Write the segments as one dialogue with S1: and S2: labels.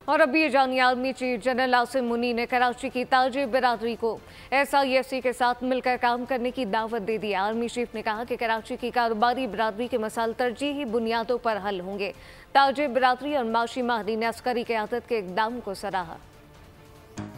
S1: और अभी ये जानिए, army chief general Asim Munir ने कराची की ताजिर बिरादरी को SIFC के साथ मिलकर काम करने की दावत दे दी। आर्मी चीफ ने कहा कि कराची की कारोबारी बिरादरी के मसाइल तरजीही बुनियादों पर हल होंगे। ताजिर बिरादरी और माशी माहिरीन ने अस्करी क़यादत के इक़दाम को सराहा।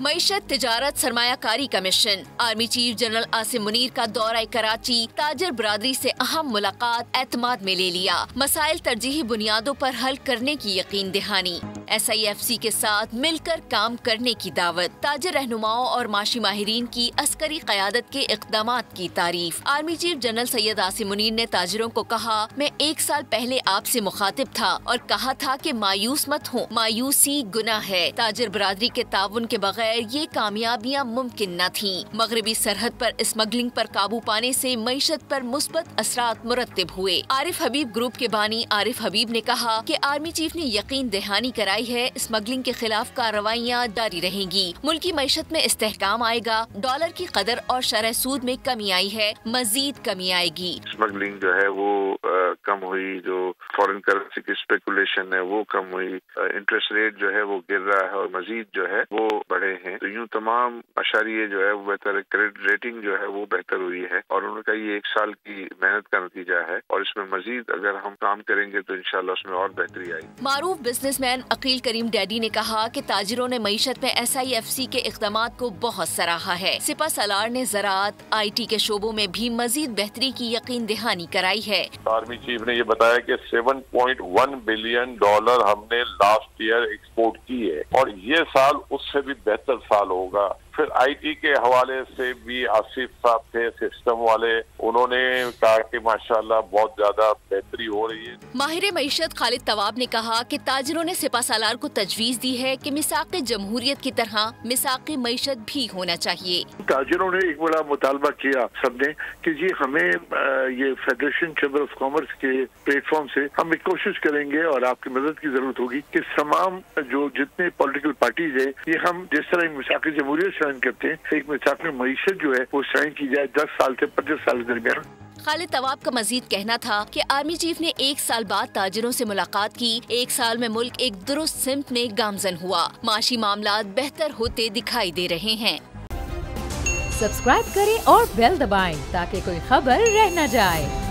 S2: मईशत, तिजारत, सरमायाकारी commission. Army chief general Asim Munir का दौरा कराची ताजर बिरादरी से अहम मुलाकात एतमाद में ले लिया। मसाइल तरजीही बुनियादों पर हल करने की यकीन दहानी। SIFC के साथ मिलकर काम करने की दावत। ताजर रहनुमाओं और माशी माहिरीन की अस्करी क़यादत के इक़दामात की तारीफ। Army chief general Syed Asim Munir ने ताजरों को कहा, मैं 1 साल पहले आपसे मुखातिब था और कहा था कि मायूस मत हो, मायूसी गुनाह है। ताजर बिरादरी के ताउन के बगैर ये कामयाबियां मुमकिन न थीं। मगरबी सरहद पर स्मगलिंग पर काबू पाने से मईशत पर मुस्बत असरात मुरत्तिब हुए। आरिफ हबीब ग्रुप के बानी आरिफ हबीब ने कहा कि आर्मी चीफ ने यकीन दहानी कराई है, स्मगलिंग के खिलाफ कार्रवाइयाँ जारी रहेंगी। मुल्की मईशत में इस्तेहकाम आएगा। डॉलर की कदर और शरह सूद में कमी आई है, मजीद कमी आएगी।
S3: स्मगलिंग जो है वो कम हुई, जो फॉरेन करेंसी की स्पेकुलेशन है वो कम हुई, इंटरेस्ट रेट जो है वो गिर रहा है और मजीद जो है वो बढ़े हैं। तो यूं तमाम अशारिये जो है वो बेहतर है, क्रेडिट रेटिंग जो है वो बेहतर हुई है और उनका ये 1 साल की मेहनत का नतीजा है और इसमें मजीद अगर हम काम करेंगे तो इंशाल्लाह उसमें और बेहतरी आएगी।
S2: मारूफ बिजनेसमैन अकील करीम डैडी ने कहा कि ताजिरों ने मईशत में SIFC के इक़दामात को बहुत सराहा है। सिपा सलार ने ज़राअत, IT के शोबों में भी मजीद बेहतरी की यकीन दहानी कराई है।
S4: आर्मी चीफ ने ये बताया कि $7.1 बिलियन हमने लास्ट ईयर एक्सपोर्ट की है और ये साल उससे भी बेहतर साल होगा। फिर IT के हवाले से भी आसिफ साहब थे सिस्टम वाले, उन्होंने कहा कि माशाल्लाह बहुत ज्यादा बेहतरी हो रही है।
S2: माहिर मईशत खालिद तवाब ने कहा कि ताजिरों ने सिपा सालार को तजवीज़ दी है कि मिसाक़ जमहूरियत की तरह मिसाक़ मईशत भी होना चाहिए।
S5: ताजिरों ने एक बड़ा मुतालबा किया सबने कि जी हमें ये फेडरेशन चैम्बर ऑफ कॉमर्स के प्लेटफॉर्म से हम एक कोशिश करेंगे और आपकी मदद की जरूरत होगी कि तमाम जो जितने पॉलिटिकल पार्टीज है ये हम जिस तरह मिसाक़ जमहूरियत करते हैं, एक मिसाक़ मईशत जो है वो साइन की जाए 10 साल से 25 साल के दरमियान।
S2: खालिद तवाब का मजीद कहना था कि आर्मी चीफ ने 1 साल बाद ताजिरों से मुलाकात की। 1 साल में मुल्क एक दुरुस्त सिमत में गामजन हुआ। माशी मामलात बेहतर होते दिखाई दे रहे हैं।
S6: सब्सक्राइब करें और बेल दबाएं ताकि कोई खबर रह न जाए।